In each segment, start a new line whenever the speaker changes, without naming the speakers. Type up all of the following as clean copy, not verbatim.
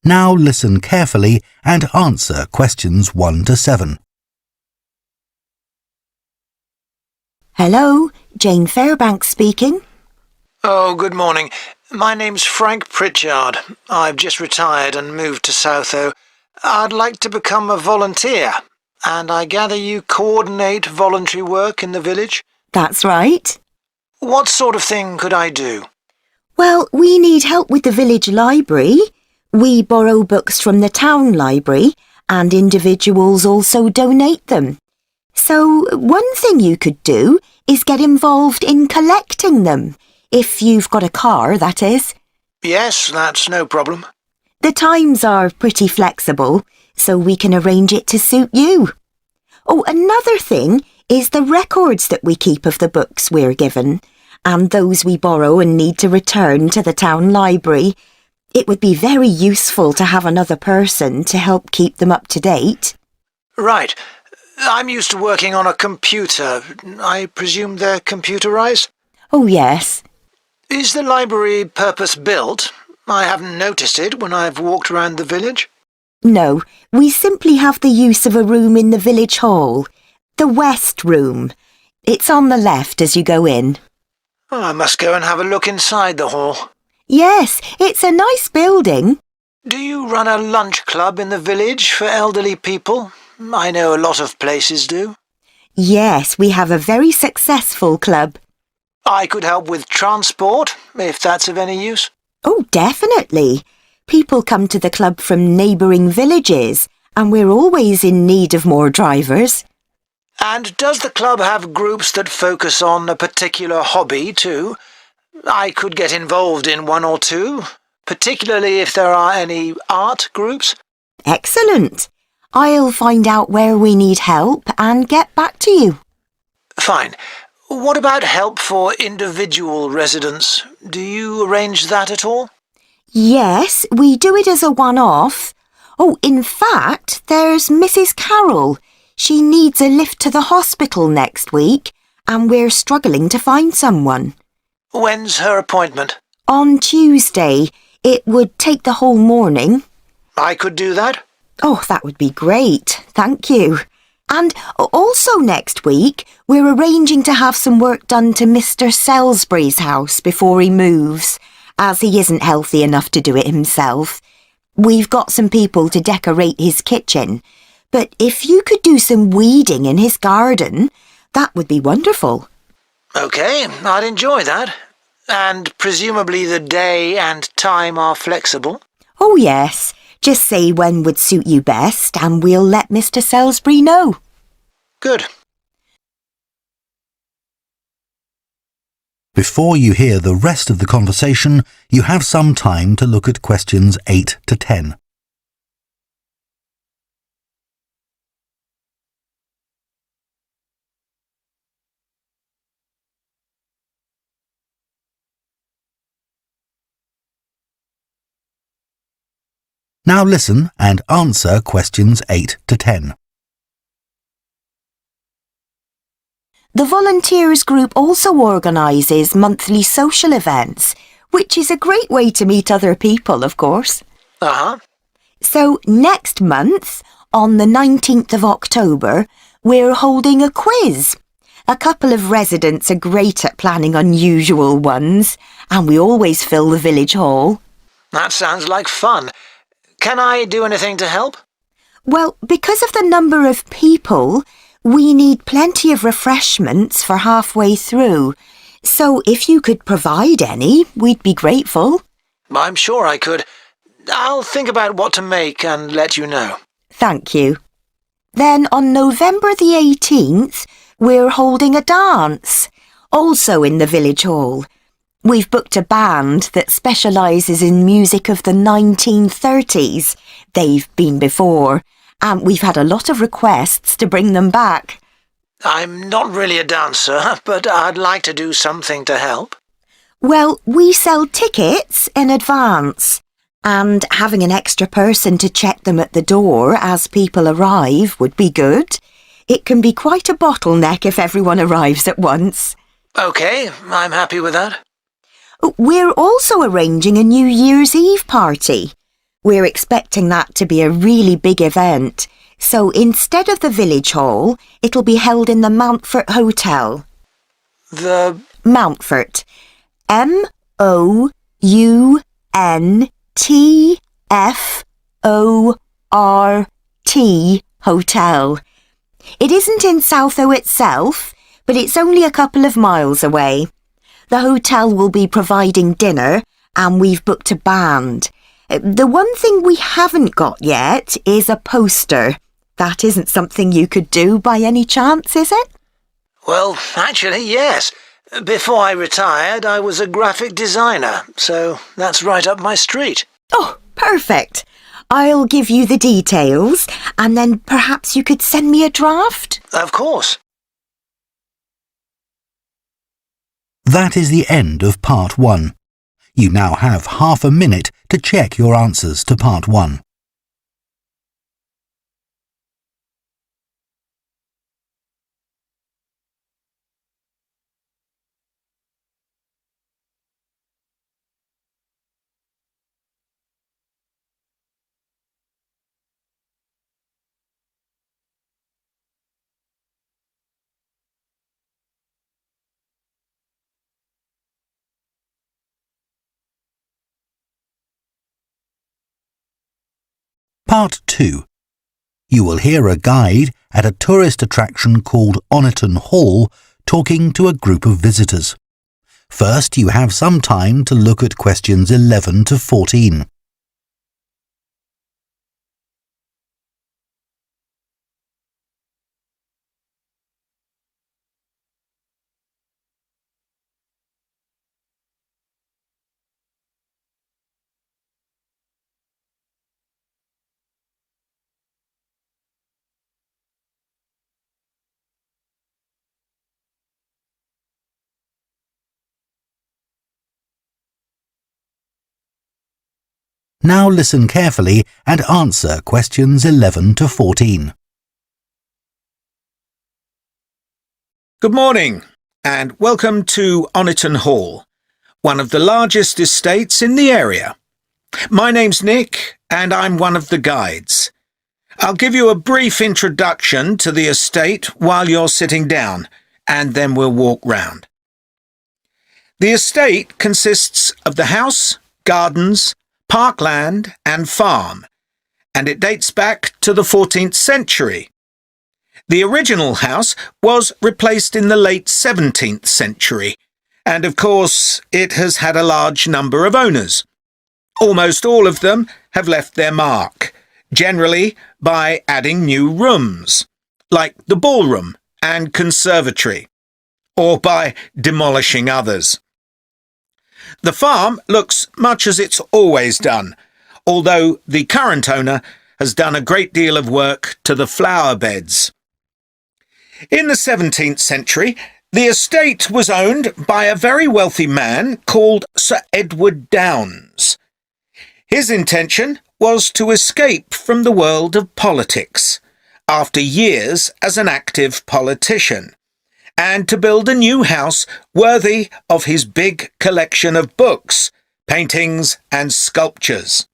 Now listen carefully and answer questions 1 to 7.
Hello, Jane Fairbanks speaking.
Oh, good morning. My name's Frank Pritchard. I've just retired and moved to Southo. I'd like to become a volunteer, and I gather you coordinate voluntary work in the village?
That's right.
What sort of thing could I do?
Well, we need help with the village library. We borrow books from the town library, and individuals also donate them. So one thing you could do is get involved in collecting them, if you've got a car, that is.
Yes, that's no problem.
The times are pretty flexible, so we can arrange it to suit you. Oh, another thing is the records that we keep of the books we're given, and those we borrow and need to return to the town library. It would be very useful to have another person to help keep them up to date.
Right. I'm used to working on a computer. I presume they're computerized?
Oh, yes.
Is the library purpose-built? I haven't noticed it when I've walked around the village.
No, we simply have the use of a room in the village hall. The West Room. It's on the left as you go in.
Oh, I must go and have a look inside the hall.
Yes, it's a nice building.
Do you run a lunch club in the village for elderly people? I know a lot of places do.
Yes, we have a very successful club.
I could help with transport, if that's of any use.
Oh, definitely. People come to the club from neighbouring villages, and we're always in need of more drivers.
And does the club have groups that focus on a particular hobby too? I could get involved in one or two, particularly if there are any art groups.
Excellent. I'll find out where we need help and get back to you.
Fine. What about help for individual residents? Do you arrange that at all?
Yes, we do it as a one-off. Oh, in fact, there's Mrs. Carroll. She needs a lift to the hospital next week, and we're struggling to find someone.
When's her appointment?
On Tuesday. It would take the whole morning.
I could do that?
Oh, that would be great. Thank you. And also next week, we're arranging to have some work done to Mr. Salisbury's house before he moves, as he isn't healthy enough to do it himself. We've got some people to decorate his kitchen, but if you could do some weeding in his garden, that would be wonderful.
OK, I'd enjoy that. And presumably the day and time are flexible?
Oh, yes. Just say when would suit you best, and we'll let Mr. Salisbury know.
Good.
Before you hear the rest of the conversation, you have some time to look at questions 8 to 10. Now listen and answer questions 8 to 10.
The volunteers group also organises monthly social events, which is a great way to meet other people, of course.
Uh-huh.
So next month, on the 19th of October, we're holding a quiz. A couple of residents are great at planning unusual ones, and we always fill the village hall.
That sounds like fun. Can I do anything to help?
Well, because of the number of people, we need plenty of refreshments for halfway through. So if you could provide any, we'd be grateful.
I'm sure I could. I'll think about what to make and let you know.
Thank you. Then on November the 18th, we're holding a dance, also in the village hall. We've booked a band that specialises in music of the 1930s. They've been before, and we've had a lot of requests to bring them back.
I'm not really a dancer, but I'd like to do something to help.
Well, we sell tickets in advance, and having an extra person to check them at the door as people arrive would be good. It can be quite a bottleneck if everyone arrives at once.
OK, I'm happy with that.
We're also arranging a New Year's Eve party. We're expecting that to be a really big event. So instead of the village hall, it'll be held in the Mountfort Hotel.
The...
Mountfort. Mountfort Hotel. It isn't in Southo itself, but it's only a couple of miles away. The hotel will be providing dinner, and we've booked a band. The one thing we haven't got yet is a poster. That isn't something you could do by any chance, is it?
Well, actually, yes. Before I retired, I was a graphic designer, so that's right up my street.
Oh, perfect. I'll give you the details, and then perhaps you could send me a draft?
Of course.
That is the end of part 1. You now have half a minute to check your answers to part 1. Part 2. You will hear a guide at a tourist attraction called Oniton Hall talking to a group of visitors. First, you have some time to look at questions 11 to 14. Now listen carefully and answer questions 11 to 14.
Good morning and welcome to Oniton Hall, one of the largest estates in the area. My name's Nick and I'm one of the guides. I'll give you a brief introduction to the estate while you're sitting down, and then we'll walk round. The estate consists of the house, gardens, parkland and farm, and it dates back to the 14th century. The original house was replaced in the late 17th century, and of course it has had a large number of owners. Almost all of them have left their mark, generally by adding new rooms, like the ballroom and conservatory, or by demolishing others. The farm looks much as it's always done, although the current owner has done a great deal of work to the flower beds. In the 17th century, the estate was owned by a very wealthy man called Sir Edward Downes. His intention was to escape from the world of politics after years as an active politician, and to build a new house worthy of his big collection of books, paintings and sculptures.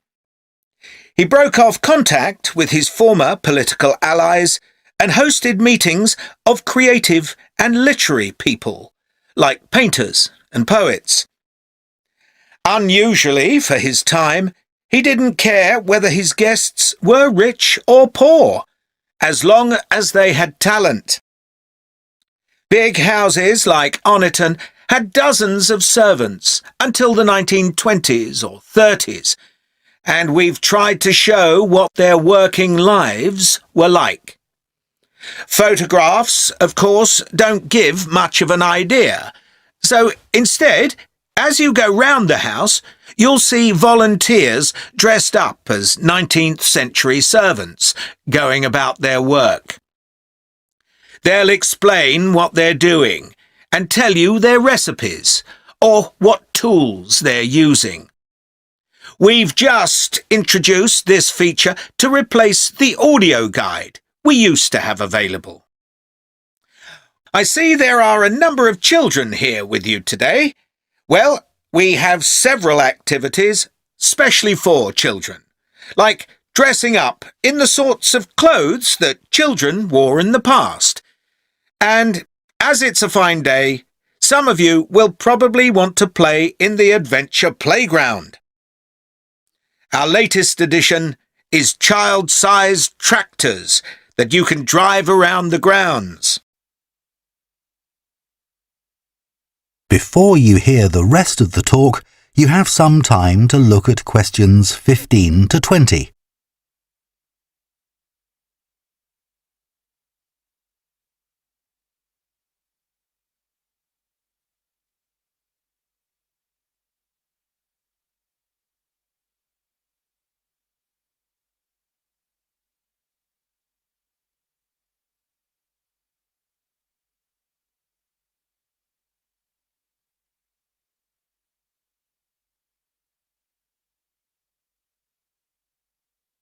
He broke off contact with his former political allies and hosted meetings of creative and literary people, like painters and poets. Unusually for his time, he didn't care whether his guests were rich or poor, as long as they had talent. Big houses like Oniton had dozens of servants until the 1920s or 30s, and we've tried to show what their working lives were like. Photographs, of course, don't give much of an idea, so instead, as you go round the house, you'll see volunteers dressed up as 19th century servants going about their work. They'll explain what they're doing and tell you their recipes or what tools they're using. We've just introduced this feature to replace the audio guide we used to have available. I see there are a number of children here with you today. Well, we have several activities specially for children, like dressing up in the sorts of clothes that children wore in the past. And as it's a fine day, some of you will probably want to play in the adventure playground. Our latest addition is child-sized tractors that you can drive around the grounds.
Before you hear the rest of the talk, you have some time to look at questions 15 to 20.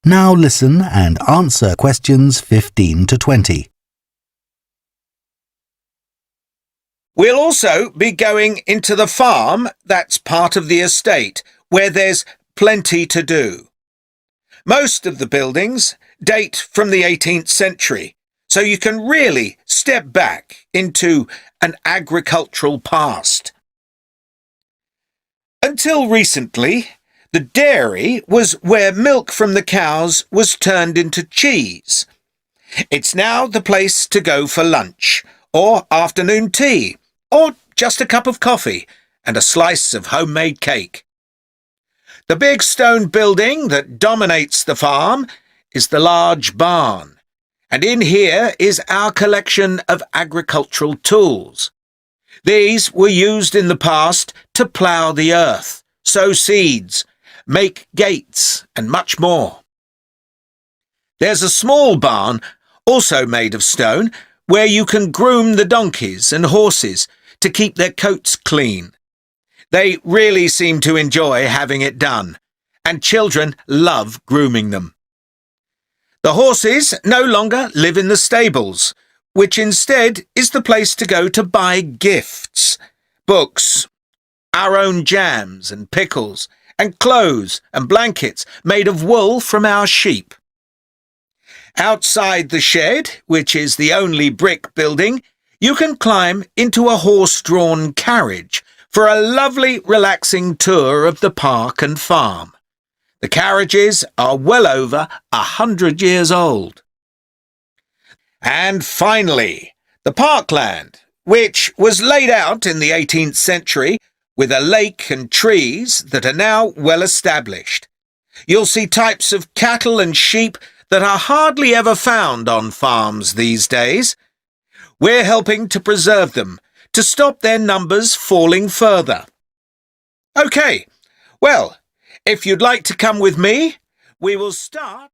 Now listen and answer questions 15 to 20.
We'll also be going into the farm that's part of the estate, where there's plenty to do. Most of the buildings date from the 18th century, so you can really step back into an agricultural past. Until recently, the dairy was where milk from the cows was turned into cheese. It's now the place to go for lunch, or afternoon tea, or just a cup of coffee and a slice of homemade cake. The big stone building that dominates the farm is the large barn, and in here is our collection of agricultural tools. These were used in the past to plough the earth, sow seeds, make gates, and much more. There's a small barn, also made of stone, where you can groom the donkeys and horses to keep their coats clean. They really seem to enjoy having it done, and children love grooming them. The horses no longer live in the stables, which instead is the place to go to buy gifts, books, our own jams and pickles, and clothes and blankets made of wool from our sheep. Outside the shed, which is the only brick building, you can climb into a horse-drawn carriage for a lovely, relaxing tour of the park and farm. The carriages are well over 100 years old. And finally, the parkland, which was laid out in the 18th century with a lake and trees that are now well established. You'll see types of cattle and sheep that are hardly ever found on farms these days. We're helping to preserve them, to stop their numbers falling further. OK, well, if you'd like to come with me, we will start.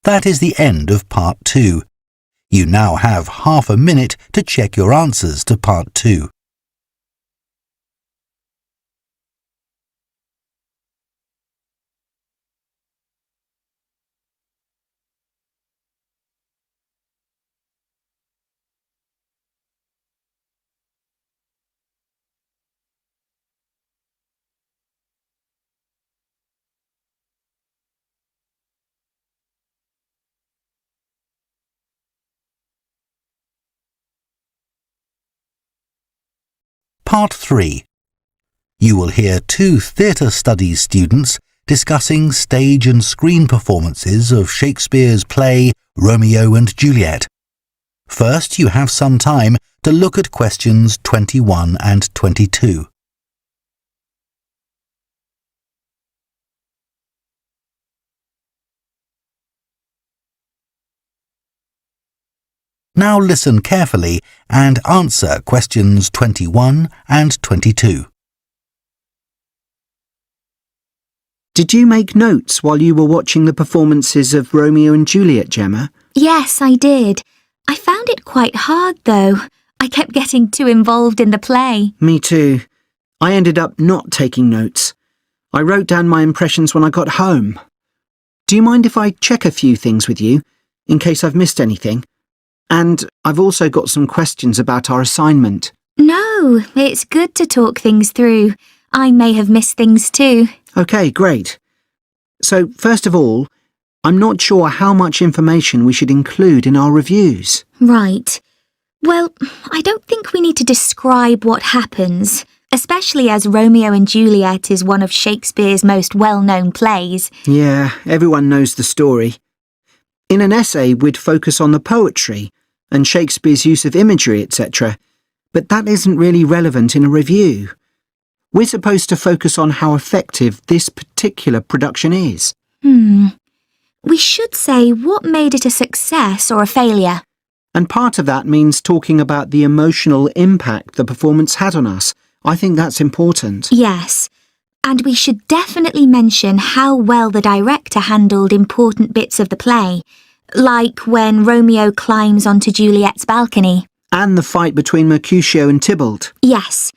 That is the end of Part 2. You now have half a minute to check your answers to Part 2. Part 3. You will hear two theatre studies students discussing stage and screen performances of Shakespeare's play Romeo and Juliet. First, you have some time to look at questions 21 and 22. Now listen carefully and answer questions 21 and 22.
Did you make notes while you were watching the performances of Romeo and Juliet, Gemma?
Yes, I did. I found it quite hard, though. I kept getting too involved in the play.
Me too. I ended up not taking notes. I wrote down my impressions when I got home. Do you mind if I check a few things with you, in case I've missed anything? And I've also got some questions about our assignment.
No, it's good to talk things through. I may have missed things too.
OK, great. So, first of all, I'm not sure how much information we should include in our reviews.
Right. Well, I don't think we need to describe what happens, especially as Romeo and Juliet is one of Shakespeare's most well-known plays.
Yeah, everyone knows the story. In an essay, we'd focus on the poetry and Shakespeare's use of imagery, etc. But that isn't really relevant in a review. We're supposed to focus on how effective this particular production is.
We should say what made it a success or a failure.
And part of that means talking about the emotional impact the performance had on us. I think that's important.
Yes, and we should definitely mention how well the director handled important bits of the play, like when Romeo climbs onto Juliet's balcony.
And the fight between Mercutio and Tybalt.
Yes.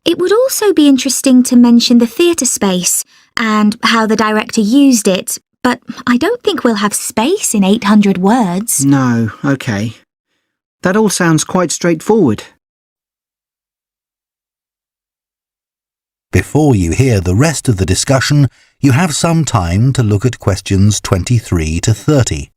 It would also be interesting to mention the theatre space and how the director used it, but I don't think we'll have space in 800 words.
No, OK. That all sounds quite straightforward.
Before you hear the rest of the discussion, you have some time to look at questions 23 to 30.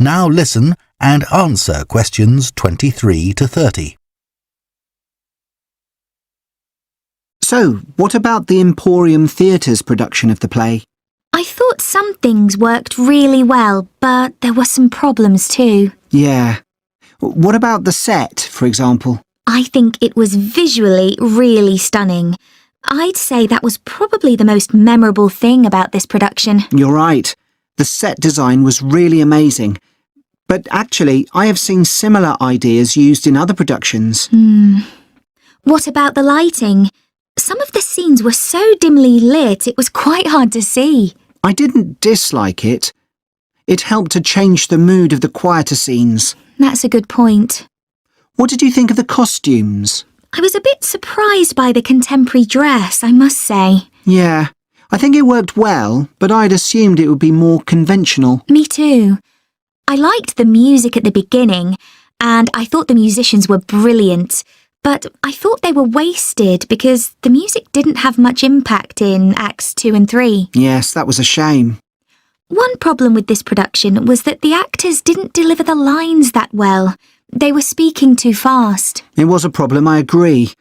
Now listen and answer questions 23 to 30.
So, what about the Emporium Theatre's production of the play?
I thought some things worked really well, but there were some problems too.
Yeah. What about the set, for example?
I think it was visually really stunning. I'd say that was probably the most memorable thing about this production.
You're right. The set design was really amazing. But actually, I have seen similar ideas used in other productions.
What about the lighting? Some of the scenes were so dimly lit it was quite hard to see.
I didn't dislike it. It helped to change the mood of the quieter scenes.
That's a good point.
What did you think of the costumes?
I was a bit surprised by the contemporary dress, I must say.
Yeah, I think it worked well, but I'd assumed it would be more conventional.
Me too. I liked the music at the beginning, and I thought the musicians were brilliant, but I thought they were wasted because the music didn't have much impact in Acts 2 and 3.
Yes, that was a shame.
One problem with this production was that the actors didn't deliver the lines that well. They were speaking too fast.
It was a problem, I agree.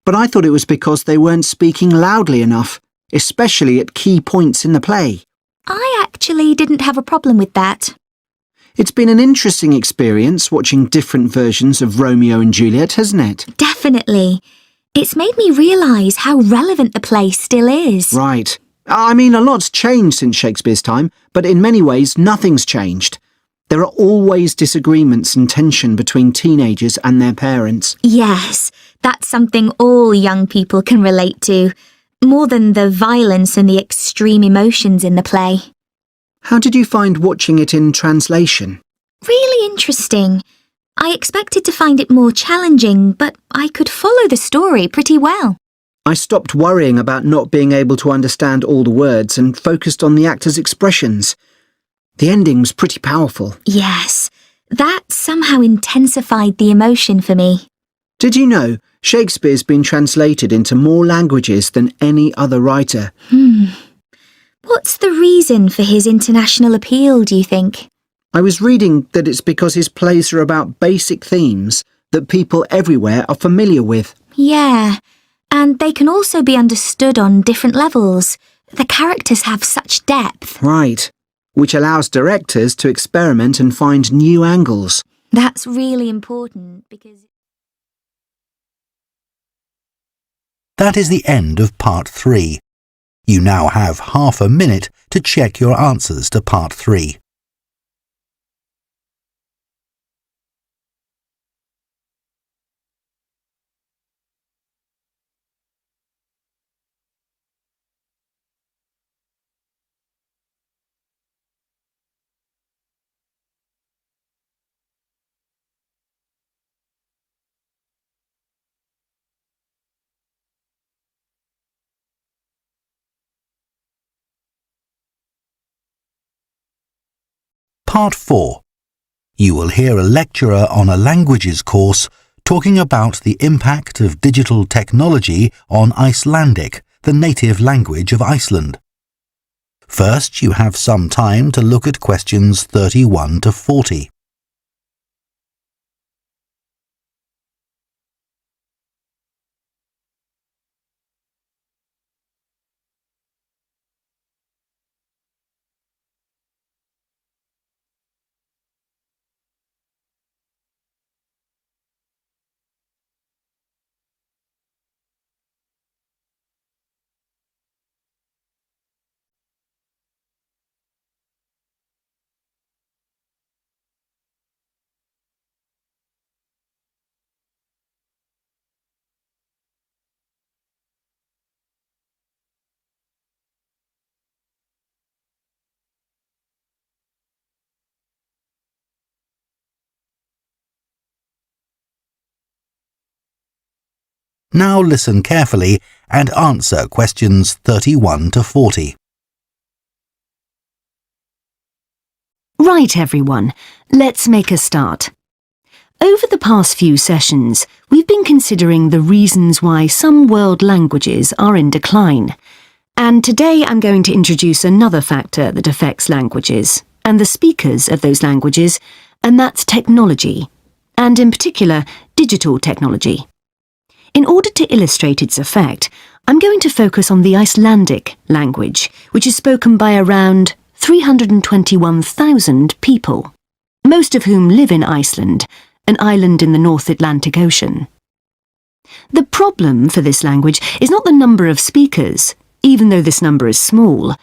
But I thought it was because they weren't speaking loudly enough, especially at key points in the play.
I actually didn't have a problem with that.
It's been an interesting experience watching different versions of Romeo and Juliet, hasn't it?
Definitely. It's made me realise how relevant the play still is.
Right. I mean, a lot's changed since Shakespeare's time, but in many ways nothing's changed. There are always disagreements and tension between teenagers and their parents.
Yes, that's something all young people can relate to, more than the violence and the extreme emotions in the play.
How did you find watching it in translation?
Really interesting. I expected to find it more challenging, but I could follow the story pretty well.
I stopped worrying about not being able to understand all the words and focused on the actors' expressions. The ending's pretty powerful.
Yes, that somehow intensified the emotion for me.
Did you know Shakespeare's been translated into more languages than any other writer?
What's the reason for his international appeal, do you think?
I was reading that it's because his plays are about basic themes that people everywhere are familiar with.
Yeah, and they can also be understood on different levels. The characters have such depth.
Right, which allows directors to experiment and find new angles.
That's really important because...
That is the end of part 3. You now have half a minute to check your answers to part 3. Part 4. You will hear a lecturer on a languages course talking about the impact of digital technology on Icelandic, the native language of Iceland. First, you have some time to look at questions 31 to 40. Now listen carefully and answer questions 31 to 40.
Right, everyone, let's make a start. Over the past few sessions, we've been considering the reasons why some world languages are in decline. And today I'm going to introduce another factor that affects languages and the speakers of those languages, and that's technology, and in particular, digital technology. In order to illustrate its effect, I'm going to focus on the Icelandic language, which is spoken by around 321,000 people, most of whom live in Iceland, an island in the North Atlantic Ocean. The problem for this language is not the number of speakers, even though this number is small,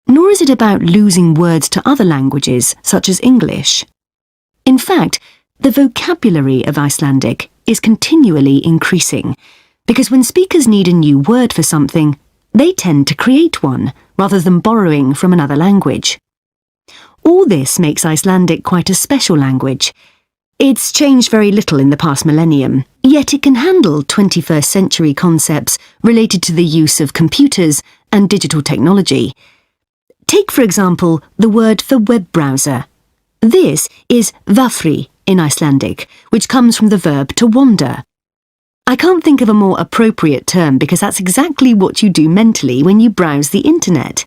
nor is it about losing words to other languages, such as English. In fact, the vocabulary of Icelandic is continually increasing, because when speakers need a new word for something, they tend to create one, rather than borrowing from another language. All this makes Icelandic quite a special language. It's changed very little in the past millennium, yet it can handle 21st century concepts related to the use of computers and digital technology. Take, for example, the word for web browser. This is vafri in Icelandic, which comes from the verb to wander. I can't think of a more appropriate term because that's exactly what you do mentally when you browse the internet.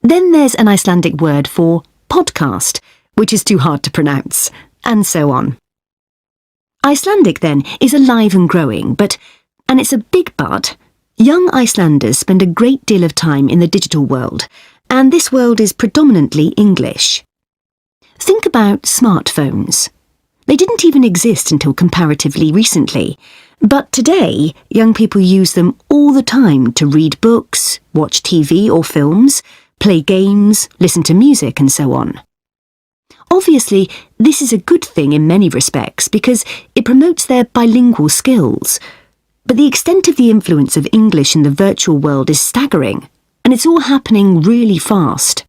Then there's an Icelandic word for podcast, which is too hard to pronounce, and so on. Icelandic, then, is alive and growing, but, and it's a big but, young Icelanders spend a great deal of time in the digital world, and this world is predominantly English. Think about smartphones. They didn't even exist until comparatively recently, but today young people use them all the time to read books, watch TV or films, play games, listen to music and so on. Obviously, this is a good thing in many respects because it promotes their bilingual skills, but the extent of the influence of English in the virtual world is staggering, and it's all happening really fast.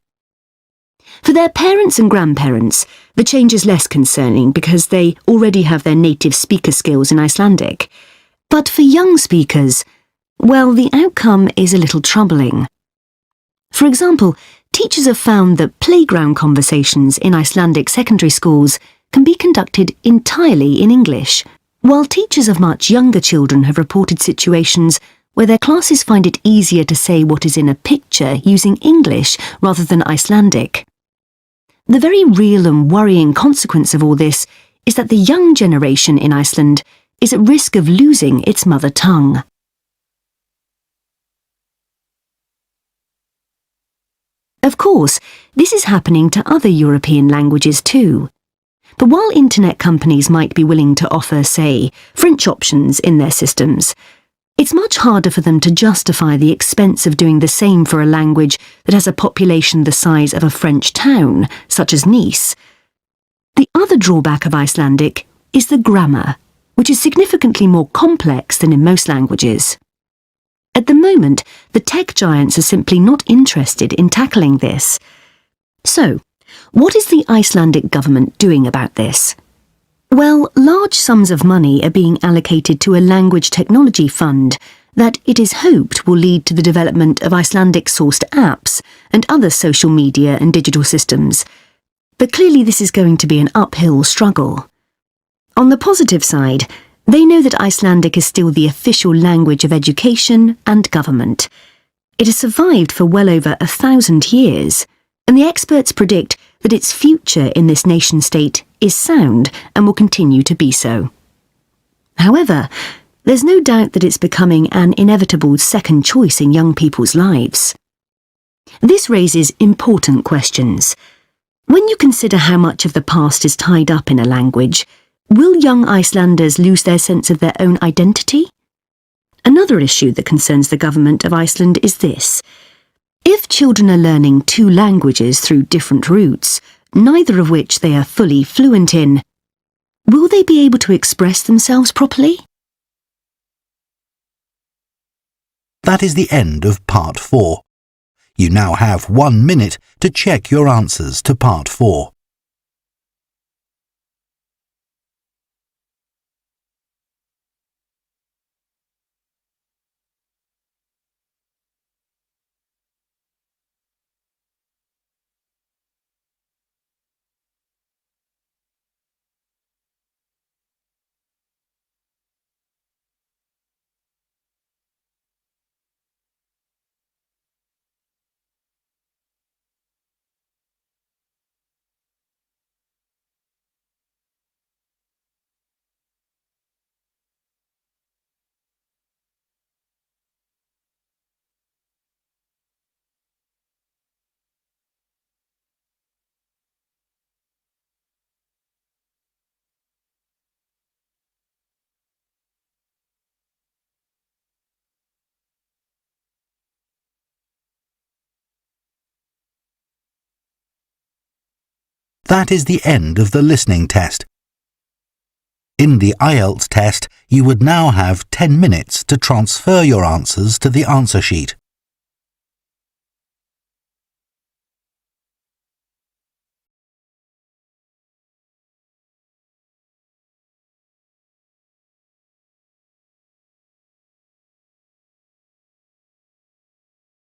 For their parents and grandparents, the change is less concerning because they already have their native speaker skills in Icelandic. But for young speakers, well, the outcome is a little troubling. For example, teachers have found that playground conversations in Icelandic secondary schools can be conducted entirely in English, while teachers of much younger children have reported situations where their classes find it easier to say what is in a picture using English rather than Icelandic. The very real and worrying consequence of all this is that the young generation in Iceland is at risk of losing its mother tongue. Of course, this is happening to other European languages too. But while internet companies might be willing to offer, say, French options in their systems, it's much harder for them to justify the expense of doing the same for a language that has a population the size of a French town, such as Nice. The other drawback of Icelandic is the grammar, which is significantly more complex than in most languages. At the moment, the tech giants are simply not interested in tackling this. So, what is the Icelandic government doing about this? Well, large sums of money are being allocated to a language technology fund that it is hoped will lead to the development of Icelandic-sourced apps and other social media and digital systems. But clearly this is going to be an uphill struggle. On the positive side, they know that Icelandic is still the official language of education and government. It has survived for well over 1,000 years, and the experts predict that its future in this nation-state is sound and will continue to be so. However, there's no doubt that it's becoming an inevitable second choice in young people's lives. This raises important questions. When you consider how much of the past is tied up in a language, will young Icelanders lose their sense of their own identity? Another issue that concerns the government of Iceland is this. If children are learning two languages through different routes, neither of which they are fully fluent in, will they be able to express themselves properly?
That is the end of Part 4. You now have 1 minute to check your answers to Part 4. That is the end of the listening test. In the Ielts test, you would now have 10 minutes to transfer your answers to the answer sheet.